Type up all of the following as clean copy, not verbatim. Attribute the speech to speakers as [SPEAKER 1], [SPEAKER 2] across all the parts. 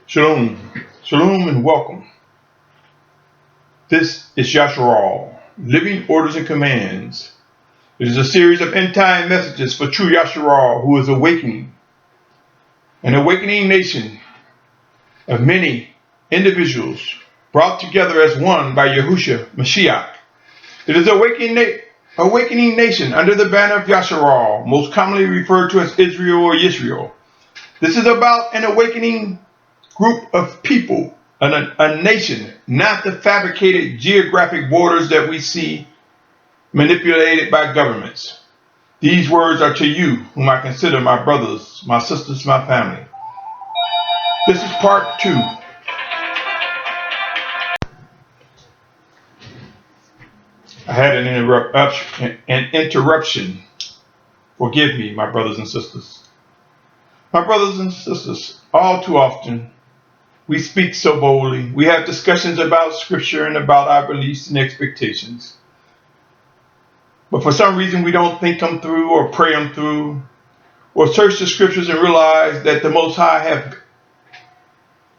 [SPEAKER 1] Shalom, shalom and welcome. This is Yasharal, Living Orders and Commands. It is a series of end-time messages for true Yasharal who is awakening. An awakening nation of many individuals brought together as one by Yahushua Mashiach. It is an awakening nation under the banner of Yasharal, most commonly referred to as Israel or Yisrael. This is about an awakening group of people, a nation, not the fabricated geographic borders that we see manipulated by governments. These words are to you, whom I consider my brothers, my sisters, my family. This is part 2. I had an interruption. Forgive me, my brothers and sisters. My brothers and sisters, all too often, we speak so boldly. We have discussions about scripture and about our beliefs and expectations. But for some reason, we don't think them through or pray them through or search the scriptures and realize that the Most High have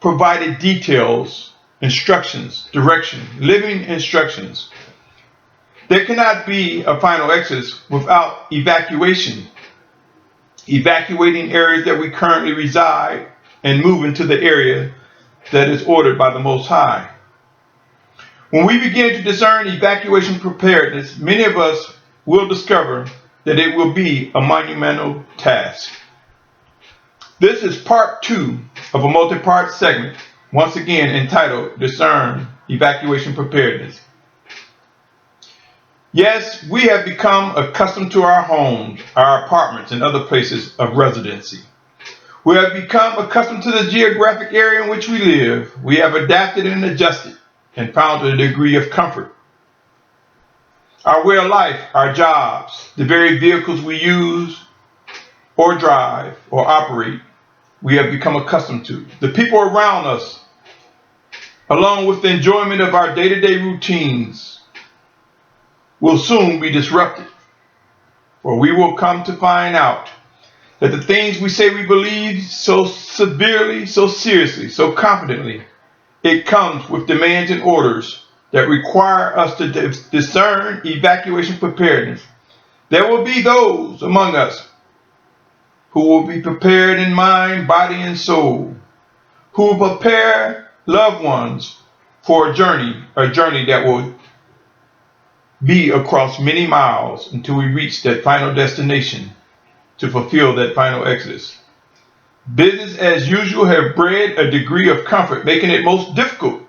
[SPEAKER 1] provided details, instructions, direction, living instructions. There cannot be a final exodus without evacuation. Evacuating areas that we currently reside and move into the area that is ordered by the Most High. When we begin to discern evacuation preparedness, many of us will discover that it will be a monumental task. This is part 2 of a multi-part segment, once again entitled Discern Evacuation Preparedness. Yes, we have become accustomed to our homes, our apartments, and other places of residency. We have become accustomed to the geographic area in which we live. We have adapted and adjusted and found a degree of comfort. Our way of life, our jobs, the very vehicles we use or drive or operate, we have become accustomed to. The people around us, along with the enjoyment of our day-to-day routines, will soon be disrupted. For we will come to find out that the things we say we believe so severely, so seriously, so confidently, it comes with demands and orders that require us to discern evacuation preparedness. There will be those among us who will be prepared in mind, body, and soul, who will prepare loved ones for a journey that will be across many miles until we reach that final destination to fulfill that final exodus. Business as usual have bred a degree of comfort, making it most difficult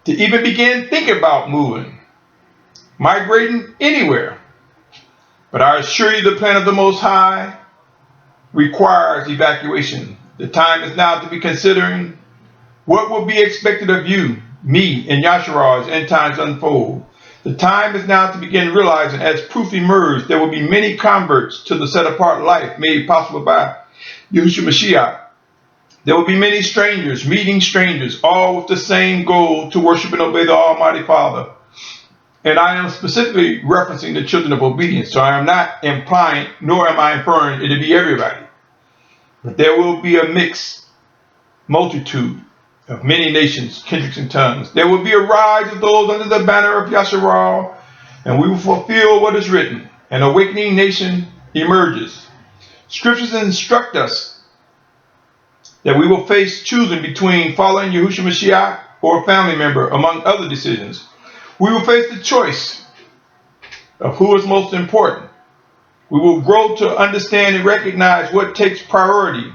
[SPEAKER 1] to even begin thinking about moving, migrating anywhere. But I assure you, the plan of the Most High requires evacuation. The time is now to be considering what will be expected of you, me, and Yasharal as end times unfold. The time is now to begin realizing, as proof emerges, there will be many converts to the set-apart life made possible by Yahushua Mashiach. There will be many strangers meeting strangers, all with the same goal to worship and obey the Almighty Father. And I am specifically referencing the children of obedience, so I am not implying, nor am I inferring it to be everybody. But there will be a mixed multitude of many nations, kindreds, and tongues. There will be a rise of those under the banner of Yasharal, and we will fulfill what is written. An awakening nation emerges. Scriptures instruct us that we will face choosing between following Yahushua Mashiach or a family member, among other decisions. We will face the choice of who is most important. We will grow to understand and recognize what takes priority.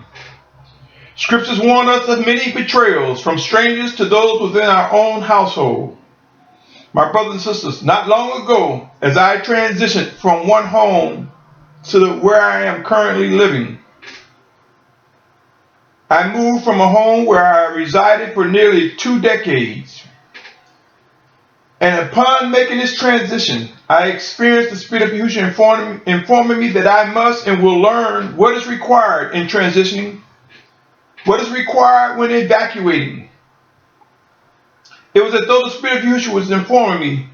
[SPEAKER 1] Scriptures warn us of many betrayals, from strangers to those within our own household. My brothers and sisters, not long ago, as I transitioned from one home to where I am currently living, I moved from a home where I resided for nearly 2 decades. And upon making this transition, I experienced the Spirit of Yahushua informing me that I must and will learn what is required in transitioning, what is required when evacuating. It was as though the Spirit of Yahushua was informing me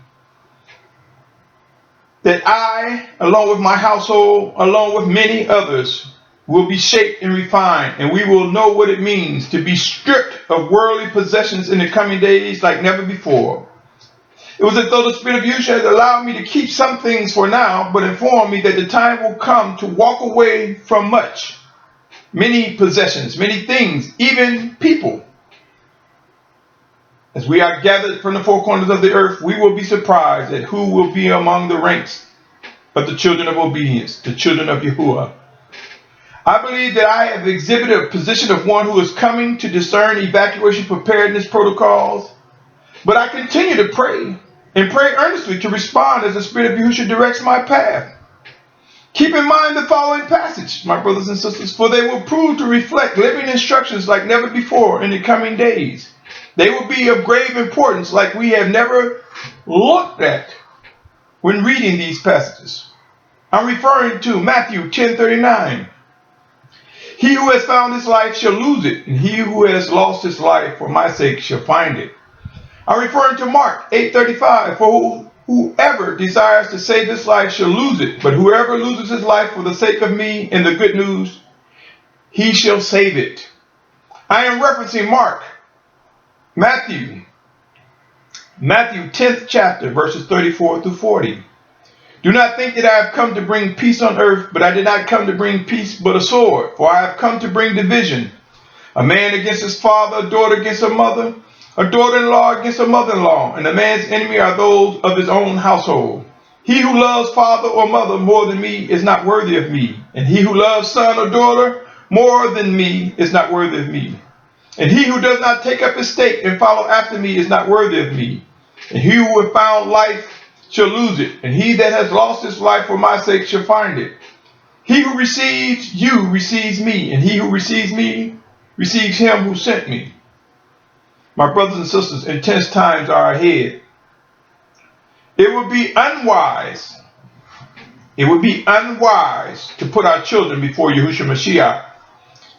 [SPEAKER 1] that I, along with my household, along with many others, will be shaped and refined, and we will know what it means to be stripped of worldly possessions in the coming days like never before. It was as though the Spirit of Yahushua had allowed me to keep some things for now, but informed me that the time will come to walk away from many possessions, many things, even people. As we are gathered from the four corners of the earth, we will be surprised at who will be among the ranks of the children of obedience, the children of Yahuwah. I believe that I have exhibited a position of one who is coming to discern evacuation preparedness protocols, but I continue to pray and pray earnestly to respond as the Spirit of Yahushua directs my path. Keep in mind the following passage, my brothers and sisters, for they will prove to reflect living instructions like never before in the coming days. They will be of grave importance like we have never looked at when reading these passages. I'm referring to Matthew 10:39. He who has found his life shall lose it, and he who has lost his life for my sake shall find it. I'm referring to Mark 8:35. For whoever desires to save his life shall lose it, but whoever loses his life for the sake of me and the good news, he shall save it. I am referencing Matthew 10th chapter, verses 34 through 40. Do not think that I have come to bring peace on earth, but I did not come to bring peace but a sword. For I have come to bring division. A man against his father, a daughter against her mother, a daughter-in-law against her mother-in-law, and a man's enemy are those of his own household. He who loves father or mother more than me is not worthy of me, and he who loves son or daughter more than me is not worthy of me. And he who does not take up his stake and follow after me is not worthy of me. And he who has found life shall lose it, and he that has lost his life for my sake shall find it. He who receives you receives me, and he who receives me receives him who sent me. My brothers and sisters, intense times are ahead. It would be unwise to put our children before Yahushua Mashiach.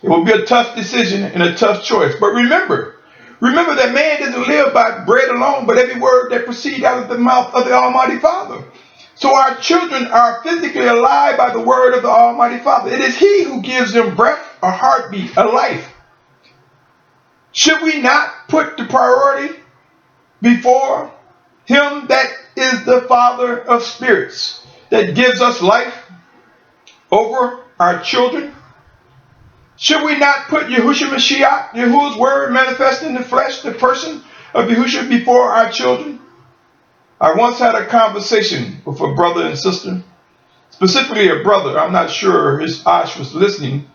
[SPEAKER 1] It will be a tough decision and a tough choice. But remember that man doesn't live by bread alone, but every word that proceeds out of the mouth of the Almighty Father. So our children are physically alive by the word of the Almighty Father. It is He who gives them breath, a heartbeat, a life. Should we not put the priority before Him that is the Father of spirits, that gives us life, over our children? Should we not put Yahushua Mashiach, Yahuwah's word manifest in the flesh, the person of Yahushua, before our children? I once had a conversation with a brother and sister, specifically a brother. I'm not sure his Ash was listening.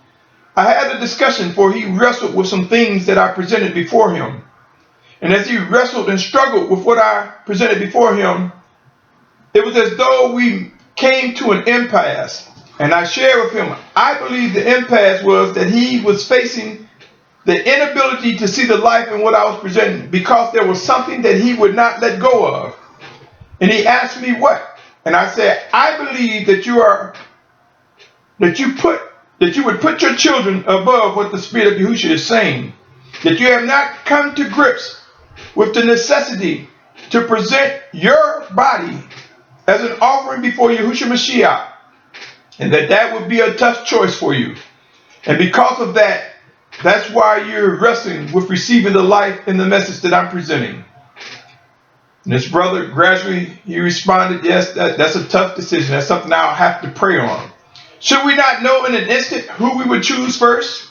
[SPEAKER 1] I had a discussion, for he wrestled with some things that I presented before him. And as he wrestled and struggled with what I presented before him, it was as though we came to an impasse. And I shared with him, I believe the impasse was that he was facing the inability to see the life in what I was presenting, because there was something that he would not let go of. And he asked me what? And I said, I believe that you would put your children above what the Spirit of Yahushua is saying. That you have not come to grips with the necessity to present your body as an offering before Yahushua Mashiach. And that would be a tough choice for you. And because of that, that's why you're wrestling with receiving the life and the message that I'm presenting. And this brother gradually, he responded, yes, that's a tough decision. That's something I'll have to pray on. Should we not know in an instant who we would choose first?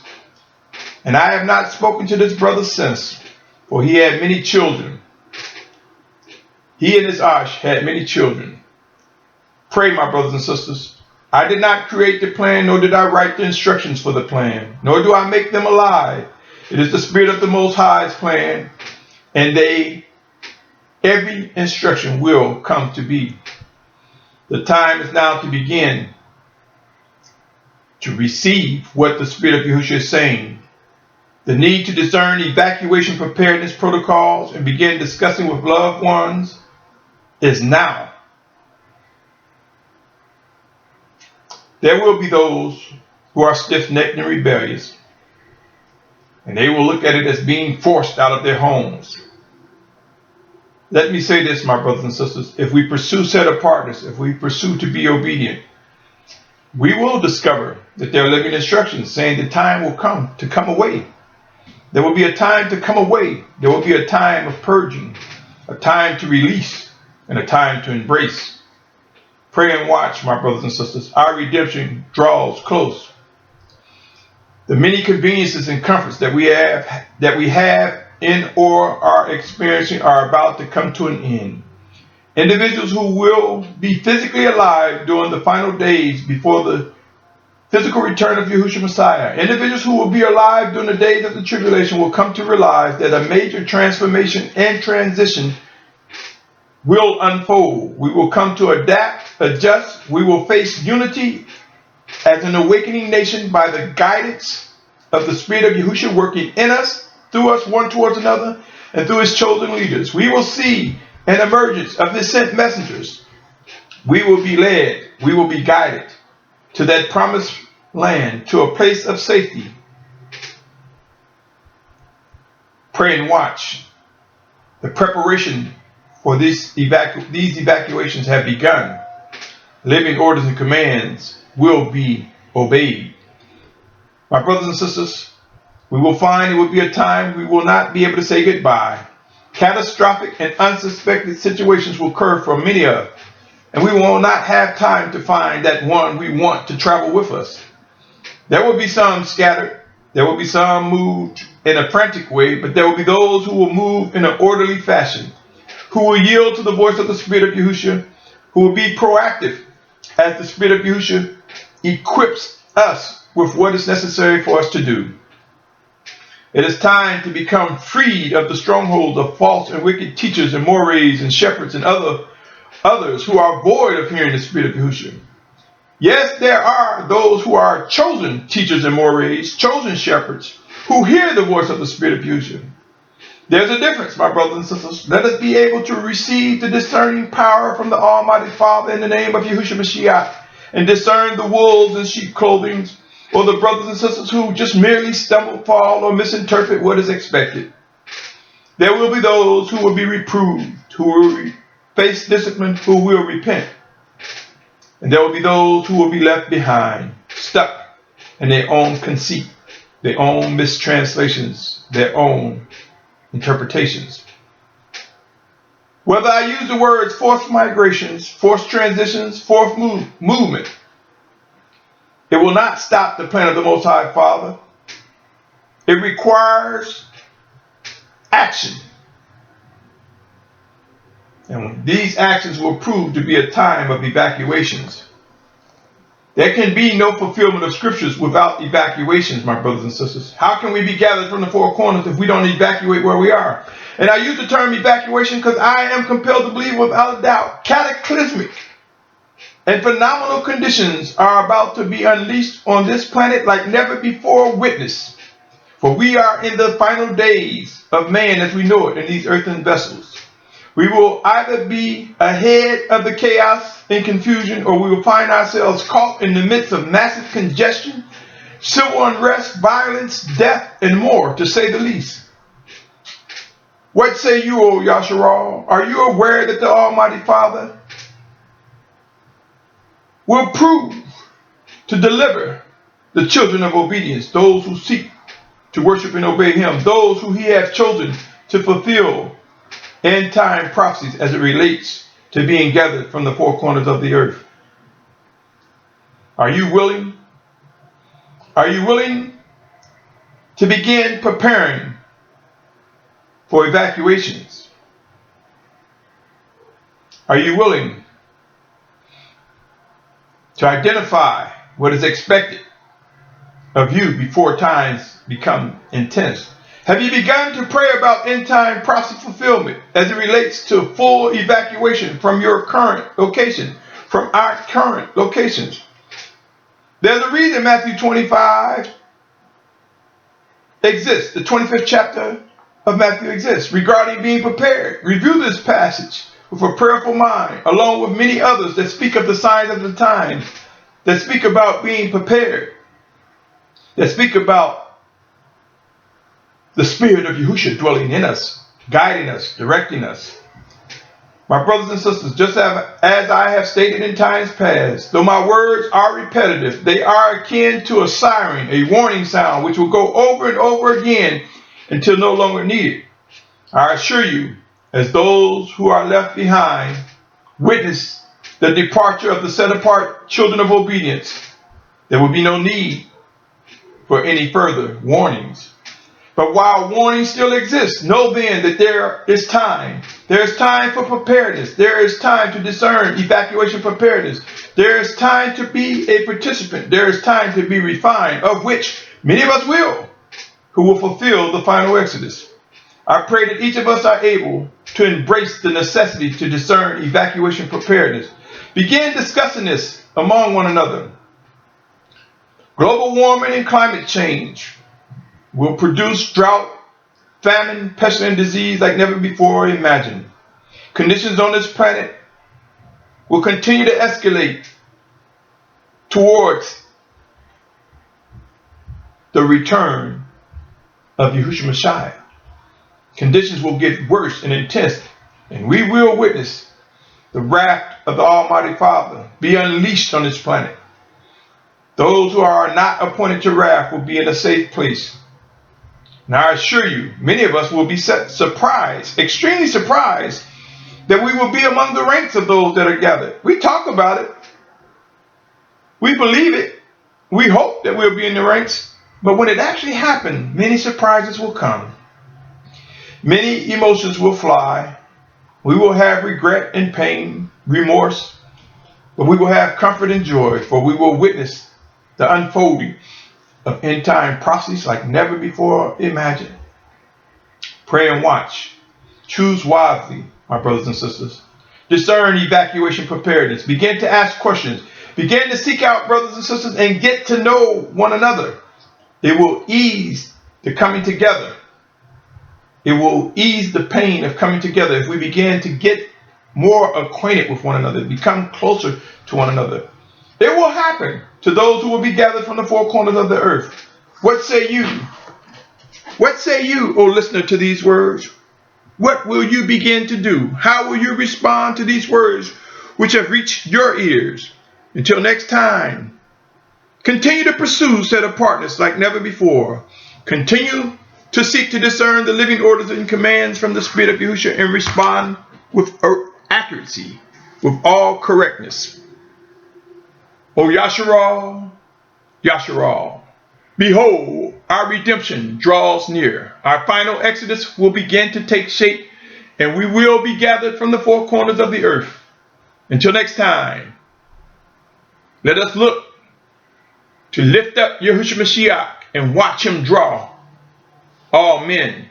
[SPEAKER 1] And I have not spoken to this brother since, for he had many children. He and his Ash had many children. Pray, my brothers and sisters. I did not create the plan, nor did I write the instructions for the plan, nor do I make them alive. It is the Spirit of the Most High's plan, and every instruction will come to be. The time is now to begin to receive what the Spirit of Yahushua is saying. The need to discern evacuation preparedness protocols and begin discussing with loved ones is now. There will be those who are stiff-necked and rebellious, and they will look at it as being forced out of their homes. Let me say this, my brothers and sisters. If we pursue set apartness, if we pursue to be obedient, we will discover that there are living instructions saying the time will come to come away. There will be a time to come away. There will be a time of purging, a time to release, and a time to embrace. Pray and watch, my brothers and sisters. Our redemption draws close. The many conveniences and comforts that we have in or are experiencing are about to come to an end. Individuals who will be physically alive during the final days before the physical return of Yahushua Messiah. Individuals who will be alive during the days of the tribulation will come to realize that a major transformation and transition will unfold. We will come to adapt, adjust. We will face unity as an awakening nation by the guidance of the Spirit of Yahushua working in us, through us, one towards another, and through his chosen leaders. We will see an emergence of his sent messengers. We will be led, we will be guided to that promised land, to a place of safety. Pray and watch. The preparation for these evacuations have begun. Living orders and commands will be obeyed. My brothers and sisters, we will find it will be a time we will not be able to say goodbye. Catastrophic and unsuspected situations will occur for many of us, and we will not have time to find that one we want to travel with us. There will be some scattered, there will be some moved in a frantic way, but there will be those who will move in an orderly fashion, who will yield to the voice of the Spirit of Yahushua, who will be proactive as the Spirit of Yahushua equips us with what is necessary for us to do. It is time to become freed of the strongholds of false and wicked teachers and mores and shepherds and others who are void of hearing the Spirit of Yahushua. Yes, there are those who are chosen teachers and mores, chosen shepherds, who hear the voice of the Spirit of Yahushua. There's a difference, my brothers and sisters. Let us be able to receive the discerning power from the Almighty Father in the name of Yahushua Mashiach, and discern the wolves in sheep clothing, or the brothers and sisters who just merely stumble, fall, or misinterpret what is expected. There will be those who will be reproved, who will face discipline, who will repent. And there will be those who will be left behind, stuck in their own conceit, their own mistranslations, their own interpretations. Whether I use the words forced migrations, forced transitions, forced movement, it will not stop the plan of the Most High Father. It requires action. And these actions will prove to be a time of evacuations. There can be no fulfillment of scriptures without evacuations, my brothers and sisters. How can we be gathered from the four corners if we don't evacuate where we are? And I use the term evacuation because I am compelled to believe without a doubt cataclysmic and phenomenal conditions are about to be unleashed on this planet like never before witnessed. For we are in the final days of man as we know it in these earthen vessels. We will either be ahead of the chaos and confusion, or we will find ourselves caught in the midst of massive congestion, civil unrest, violence, death, and more, to say the least. What say you, O Yasharal? Are you aware that the Almighty Father will prove to deliver the children of obedience, those who seek to worship and obey him, those who he has chosen to fulfill end time prophecies as it relates to being gathered from the four corners of the earth? Are you willing? Are you willing to begin preparing for evacuations? Are you willing to identify what is expected of you before times become intense? Have you begun to pray about end time prophecy fulfillment as it relates to full evacuation from your current location, from our current locations? There's a reason Matthew 25 exists. The 25th chapter of Matthew exists regarding being prepared. Review this passage with a prayerful mind, along with many others that speak of the signs of the times, that speak about being prepared, that speak about the Spirit of Yahushua dwelling in us, guiding us, directing us. My brothers and sisters, just as I have stated in times past, though my words are repetitive, they are akin to a siren, a warning sound, which will go over and over again until no longer needed. I assure you, as those who are left behind witness the departure of the set-apart children of obedience, there will be no need for any further warnings. But while warning still exists, know then that there is time. There is time for preparedness. There is time to discern evacuation preparedness. There is time to be a participant. There is time to be refined, of which many of us will, who will fulfill the final exodus. I pray that each of us are able to embrace the necessity to discern evacuation preparedness. Begin discussing this among one another. Global warming and climate change will produce drought, famine, pestilence, and disease like never before imagined. Conditions on this planet will continue to escalate towards the return of Yahushua Mashiach. Conditions will get worse and intense, and we will witness the wrath of the Almighty Father be unleashed on this planet. Those who are not appointed to wrath will be in a safe place. Now I assure you, many of us will be surprised, extremely surprised, that we will be among the ranks of those that are gathered. We talk about it. We believe it. We hope that we'll be in the ranks. But when it actually happens, many surprises will come. Many emotions will fly. We will have regret and pain, remorse. But we will have comfort and joy, for we will witness the unfolding of end-time prophecies like never before imagined. Pray and watch. Choose wisely, my brothers and sisters. Discern evacuation preparedness. Begin to ask questions. Begin to seek out brothers and sisters and get to know one another. It will ease the coming together. It will ease the pain of coming together if we begin to get more acquainted with one another, become closer to one another. It will happen to those who will be gathered from the four corners of the earth. What say you? What say you, O listener, to these words? What will you begin to do? How will you respond to these words which have reached your ears? Until next time, continue to pursue set apartness like never before. Continue to seek to discern the living orders and commands from the Spirit of Yahushua and respond with accuracy, with all correctness. O Yasharal, Yasharal, behold, our redemption draws near. Our final exodus will begin to take shape, and we will be gathered from the four corners of the earth. Until next time, let us look to lift up Yahushua Mashiach and watch him draw all men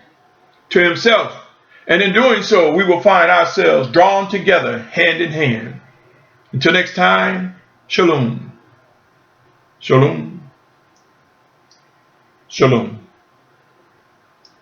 [SPEAKER 1] to himself. And in doing so, we will find ourselves drawn together hand in hand. Until next time, Shalom. Shalom. Shalom.